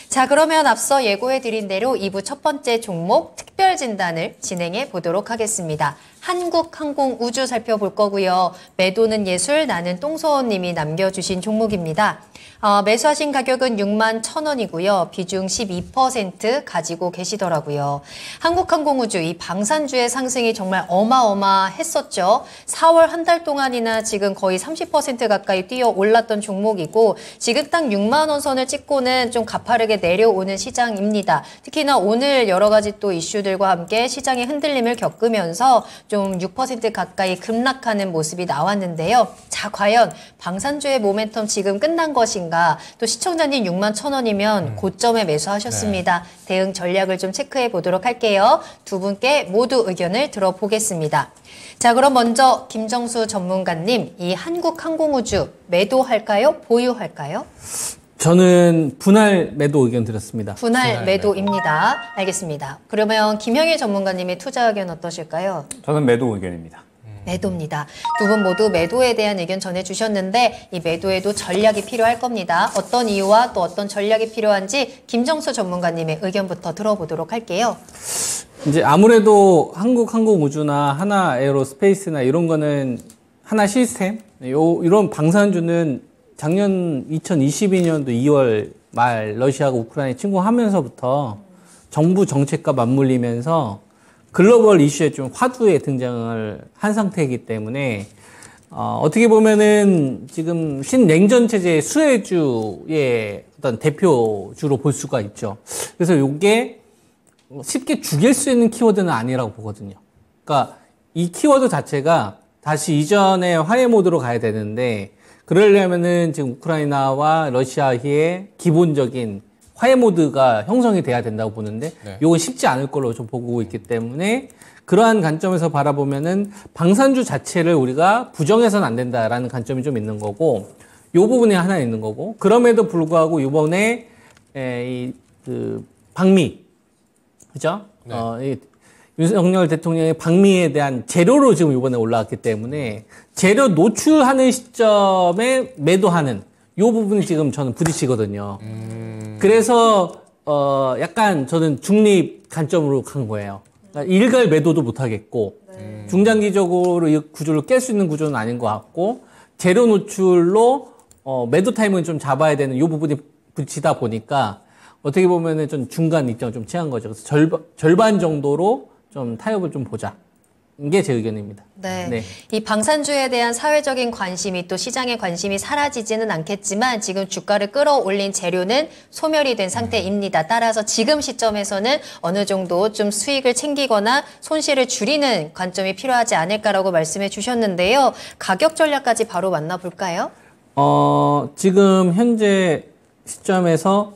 자, 그러면 앞서 예고해드린 대로 2부 첫 번째 종목 특별 진단을 진행해 보도록 하겠습니다. 한국항공우주 살펴볼 거고요. 매도는 예술, 나는 똥소원님이 남겨주신 종목입니다. 매수하신 가격은 61,000원이고요. 비중 12% 가지고 계시더라고요. 한국항공우주 이 방산주의 상승이 정말 어마어마했었죠. 4월 한 달 동안이나 지금 거의 30% 가까이 뛰어 올랐던 종목이고 지금 딱 6만 원 선을 찍고는 좀 가파르게 내려오는 시장입니다. 특히나 오늘 여러 가지 또 이슈들과 함께 시장의 흔들림을 겪으면서 좀 6% 가까이 급락하는 모습이 나왔는데요. 자, 과연 방산주의 모멘텀 지금 끝난 것인가? 또 시청자님 61,000원이면 고점에 매수하셨습니다. 네. 대응 전략을 좀 체크해 보도록 할게요. 두 분께 모두 의견을 들어보겠습니다. 자, 그럼 먼저 김정수 전문가님, 이 한국항공우주 매도할까요? 보유할까요? 저는 분할 매도 의견 드렸습니다. 분할 매도입니다. 알겠습니다. 그러면 김형일 전문가님의 투자 의견 어떠실까요? 저는 매도 의견입니다. 매도입니다. 두 분 모두 매도에 대한 의견 전해주셨는데 이 매도에도 전략이 필요할 겁니다. 어떤 이유와 또 어떤 전략이 필요한지 김정수 전문가님의 의견부터 들어보도록 할게요. 이제 아무래도 한국항공우주나 하나에어로스페이스나 이런 거는 하나시스템 이런 방산주는 작년 2022년도 2월 말 러시아가 우크라이나에 침공하면서부터 정부 정책과 맞물리면서 글로벌 이슈에 좀 화두에 등장을 한 상태이기 때문에 어떻게 보면은 지금 신냉전 체제의 수혜주의 어떤 대표주로 볼 수가 있죠. 그래서 이게 쉽게 죽일 수 있는 키워드는 아니라고 보거든요. 그러니까 이 키워드 자체가 다시 이전의 화해 모드로 가야 되는데 그러려면은 지금 우크라이나와 러시아의 기본적인 화해 모드가 형성이 돼야 된다고 보는데 이건 쉽지 않을 걸로 좀 보고 있기 때문에 그러한 관점에서 바라보면은 방산주 자체를 우리가 부정해서는 안 된다라는 관점이 좀 있는 거고 이 부분이 하나 있는 거고 그럼에도 불구하고 이번에 방미 그죠? 네. 윤석열 대통령의 방미에 대한 재료로 지금 이번에 올라왔기 때문에 재료 노출하는 시점에 매도하는 이 부분이 지금 저는 부딪히거든요. 그래서 약간 저는 중립 관점으로 간 거예요. 그러니까 일괄 매도도 못 하겠고 중장기적으로 이 구조를 깰 수 있는 구조는 아닌 것 같고 재료 노출로 매도 타임을 좀 잡아야 되는 이 부분이 부딪히다 보니까 어떻게 보면은 좀 중간 입장을 좀 취한 거죠. 그래서 절반 정도로 좀 타협을 좀 보자. 이게 제 의견입니다. 네. 이 방산주에 대한 사회적인 관심이 또 시장의 관심이 사라지지는 않겠지만 지금 주가를 끌어올린 재료는 소멸이 된 상태입니다. 따라서 지금 시점에서는 어느 정도 좀 수익을 챙기거나 손실을 줄이는 관점이 필요하지 않을까라고 말씀해 주셨는데요. 가격 전략까지 바로 만나볼까요? 지금 현재 시점에서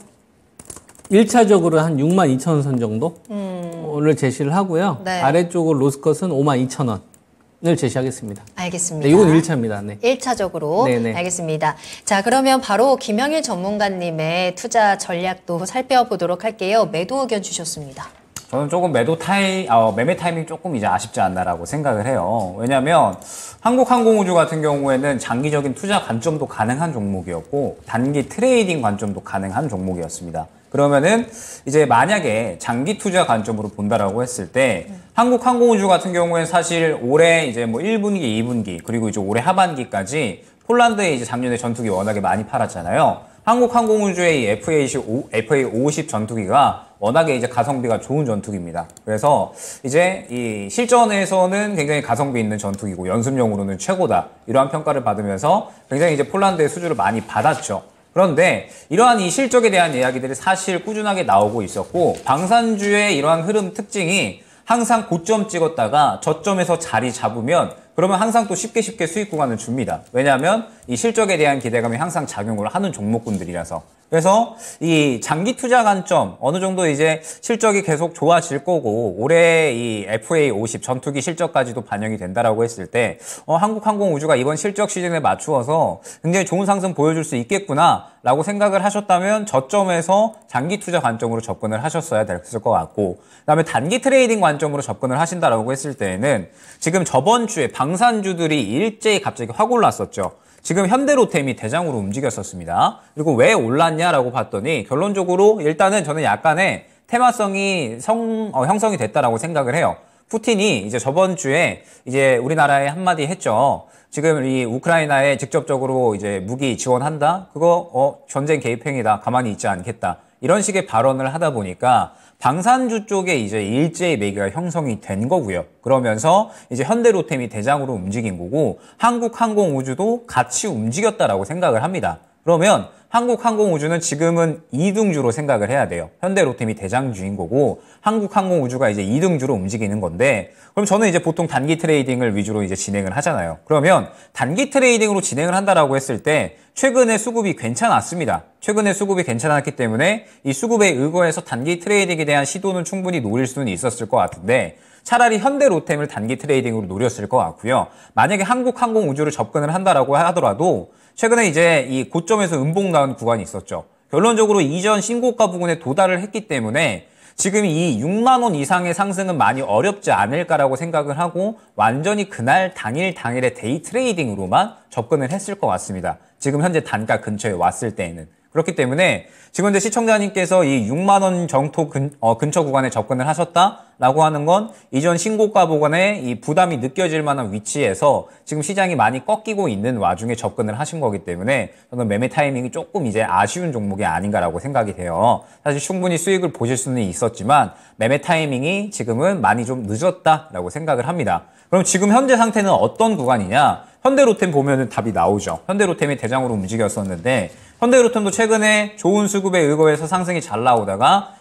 1차적으로 한 62,000원 선 정도를 제시를 하고요. 네. 아래쪽으로 로스컷은 52,000원을 제시하겠습니다. 알겠습니다. 네, 이건 1차입니다. 네. 1차적으로. 네네. 알겠습니다. 자, 그러면 바로 김형일 전문가님의 투자 전략도 살펴보도록 할게요. 매도 의견 주셨습니다. 저는 조금 매매 타이밍 조금 이제 아쉽지 않나라고 생각을 해요. 왜냐하면 한국항공우주 같은 경우에는 장기적인 투자 관점도 가능한 종목이었고 단기 트레이딩 관점도 가능한 종목이었습니다. 그러면은 이제 만약에 장기 투자 관점으로 본다라고 했을 때 한국항공우주 같은 경우에는 사실 올해 이제 뭐 1분기, 2분기 그리고 이제 올해 하반기까지 폴란드에 이제 작년에 전투기 워낙에 많이 팔았잖아요. 한국항공우주의 이 FA50 전투기가 워낙에 이제 가성비가 좋은 전투기입니다. 그래서 이제 이 실전에서는 굉장히 가성비 있는 전투기고 연습용으로는 최고다. 이러한 평가를 받으면서 굉장히 이제 폴란드의 수주를 많이 받았죠. 그런데 이러한 이 실적에 대한 이야기들이 사실 꾸준하게 나오고 있었고 방산주의 이러한 흐름 특징이 항상 고점 찍었다가 저점에서 자리 잡으면 그러면 항상 또 쉽게 수익 구간을 줍니다. 왜냐하면 이 실적에 대한 기대감이 항상 작용을 하는 종목군들이라서. 그래서 이 장기 투자 관점 어느 정도 이제 실적이 계속 좋아질 거고 올해 이 FA50 전투기 실적까지도 반영이 된다라고 했을 때 한국항공우주가 이번 실적 시즌에 맞추어서 굉장히 좋은 상승 보여줄 수 있겠구나라고 생각을 하셨다면 저점에서 장기 투자 관점으로 접근을 하셨어야 됐을 것 같고 그다음에 단기 트레이딩 관점으로 접근을 하신다라고 했을 때에는 지금 저번 주에 방산주들이 일제히 갑자기 확 올랐었죠. 지금 현대로템이 대장으로 움직였었습니다. 그리고 왜 올랐냐라고 봤더니 결론적으로 일단은 저는 약간의 테마성이 형성이 됐다라고 생각을 해요. 푸틴이 이제 저번 주에 이제 우리나라에 한마디 했죠. 지금 이 우크라이나에 직접적으로 이제 무기 지원한다? 그거 전쟁 개입 행위다. 가만히 있지 않겠다. 이런 식의 발언을 하다 보니까 방산주 쪽에 이제 일제히 매개가 형성이 된 거고요. 그러면서 이제 현대로템이 대장으로 움직인 거고 한국항공우주도 같이 움직였다라고 생각을 합니다. 그러면 한국항공우주는 지금은 2등주로 생각을 해야 돼요. 현대로템이 대장주인 거고 한국항공우주가 이제 2등주로 움직이는 건데 그럼 저는 이제 보통 단기 트레이딩을 위주로 이제 진행을 하잖아요. 그러면 단기 트레이딩으로 진행을 한다라고 했을 때 최근에 수급이 괜찮았습니다. 최근에 수급이 괜찮았기 때문에 이 수급에 의거해서 단기 트레이딩에 대한 시도는 충분히 노릴 수는 있었을 것 같은데 차라리 현대로템을 단기 트레이딩으로 노렸을 것 같고요. 만약에 한국항공우주를 접근을 한다라고 하더라도 최근에 이제 이 고점에서 음봉 나온 구간이 있었죠. 결론적으로 이전 신고가 부근에 도달을 했기 때문에 지금 이 6만 원 이상의 상승은 많이 어렵지 않을까라고 생각을 하고 완전히 그날 당일의 데이 트레이딩으로만 접근을 했을 것 같습니다. 지금 현재 단가 근처에 왔을 때에는. 그렇기 때문에 지금 이제 시청자님께서 이 6만 원 정도 근처 구간에 접근을 하셨다라고 하는 건 이전 신고가 부근에 이 부담이 느껴질 만한 위치에서 지금 시장이 많이 꺾이고 있는 와중에 접근을 하신 거기 때문에 저는 매매 타이밍이 조금 이제 아쉬운 종목이 아닌가라고 생각이 돼요. 사실 충분히 수익을 보실 수는 있었지만 매매 타이밍이 지금은 많이 좀 늦었다라고 생각을 합니다. 그럼 지금 현재 상태는 어떤 구간이냐? 현대로템 보면은 답이 나오죠. 현대로템이 대장으로 움직였었는데 현대로템도 최근에 좋은 수급에 의거해서 상승이 잘 나오다가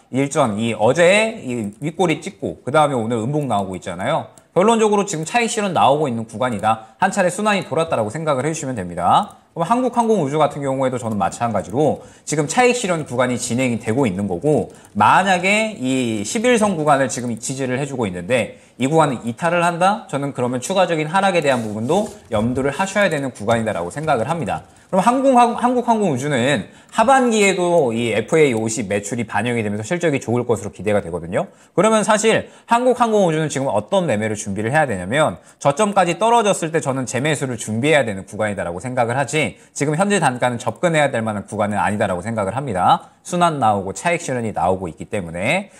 어제 이 윗꼬리 찍고 그 다음에 오늘 음봉 나오고 있잖아요. 결론적으로 지금 차익 실현 나오고 있는 구간이다. 한 차례 순환이 돌았다라고 생각을 해주시면 됩니다. 그럼 한국항공우주 같은 경우에도 저는 마찬가지로 지금 차익 실현 구간이 진행이 되고 있는 거고 만약에 이 11선 구간을 지금 지지를 해주고 있는데 이 구간을 이탈을 한다? 저는 그러면 추가적인 하락에 대한 부분도 염두를 하셔야 되는 구간이다라고 생각을 합니다. 그럼 한국항공우주는 하반기에도 이 FA50 매출이 반영이 되면서 실적이 좋을 것으로 기대가 되거든요. 그러면 사실 한국항공우주는 지금 어떤 매매를 준비를 해야 되냐면 저점까지 떨어졌을 때 저는 재매수를 준비해야 되는 구간이다라고 생각을 하지 지금 현재 단가는 접근해야 될 만한 구간은 아니다라고 생각을 합니다. 순환 나오고 차익 실현이 나오고 있기 때문에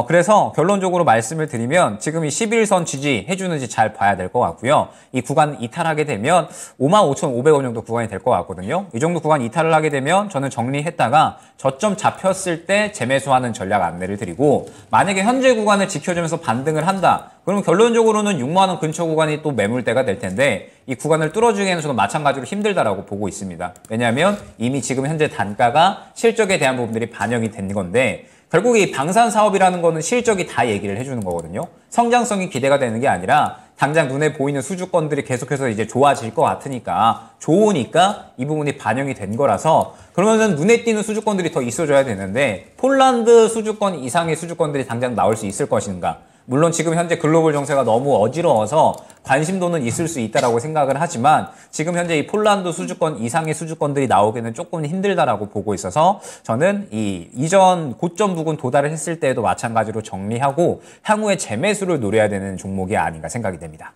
그래서 결론적으로 말씀을 드리면 지금 이 11선 지지해주는지 잘 봐야 될 것 같고요. 이 구간 이탈하게 되면 55,500원 정도 구간이 될 것 같거든요. 이 정도 구간 이탈을 하게 되면 저는 정리했다가 저점 잡혔을 때 재매수하는 전략 안내를 드리고 만약에 현재 구간을 지켜주면서 반등을 한다. 그러면 결론적으로는 6만 원 근처 구간이 또 매물대가 될 텐데 이 구간을 뚫어주기에는 저는 마찬가지로 힘들다라고 보고 있습니다. 왜냐하면 이미 지금 현재 단가가 실적에 대한 부분들이 반영이 된 건데 결국 이 방산 사업이라는 거는 실적이 다 얘기를 해주는 거거든요. 성장성이 기대가 되는 게 아니라 당장 눈에 보이는 수주권들이 계속해서 이제 좋아질 것 같으니까 좋으니까 이 부분이 반영이 된 거라서 그러면은 눈에 띄는 수주권들이 더 있어줘야 되는데 폴란드 수주권 이상의 수주권들이 당장 나올 수 있을 것인가? 물론 지금 현재 글로벌 정세가 너무 어지러워서 관심도는 있을 수 있다라고 생각을 하지만 지금 현재 이 폴란드 수주권 이상의 수주권들이 나오기는 조금 힘들다라고 보고 있어서 저는 이 이전 고점 부근 도달을 했을 때에도 마찬가지로 정리하고 향후에 재매수를 노려야 되는 종목이 아닌가 생각이 됩니다.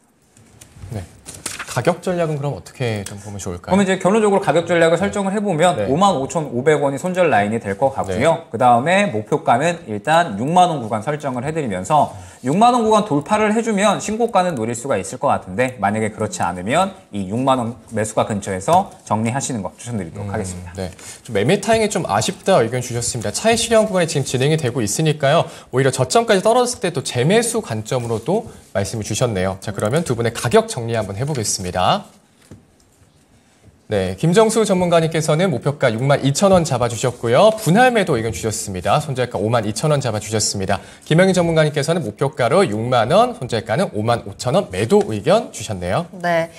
네. 가격 전략은 그럼 어떻게 좀 보면 좋을까요? 그러면 이제 결론적으로 가격 전략을 설정을 해보면 네. 55,500원이 손절 라인이 될 것 같고요. 네. 그 다음에 목표가는 일단 6만 원 구간 설정을 해드리면서 6만 원 구간 돌파를 해주면 신고가는 노릴 수가 있을 것 같은데 만약에 그렇지 않으면 이 6만 원 매수가 근처에서 정리하시는 거 추천드리도록 하겠습니다. 네. 좀 매매 타임이 좀 아쉽다 의견 주셨습니다. 차익 실현 구간이 지금 진행이 되고 있으니까요. 오히려 저점까지 떨어졌을 때 또 재매수 관점으로도 말씀을 주셨네요. 자, 그러면 두 분의 가격 정리 한번 해보겠습니다. 네, 김정수 전문가님께서는 목표가 62,000원 잡아주셨고요. 분할 매도 의견 주셨습니다. 손절가 52,000원 잡아주셨습니다. 김영희 전문가님께서는 목표가로 6만 원, 손절가는 55,000원 매도 의견 주셨네요. 네.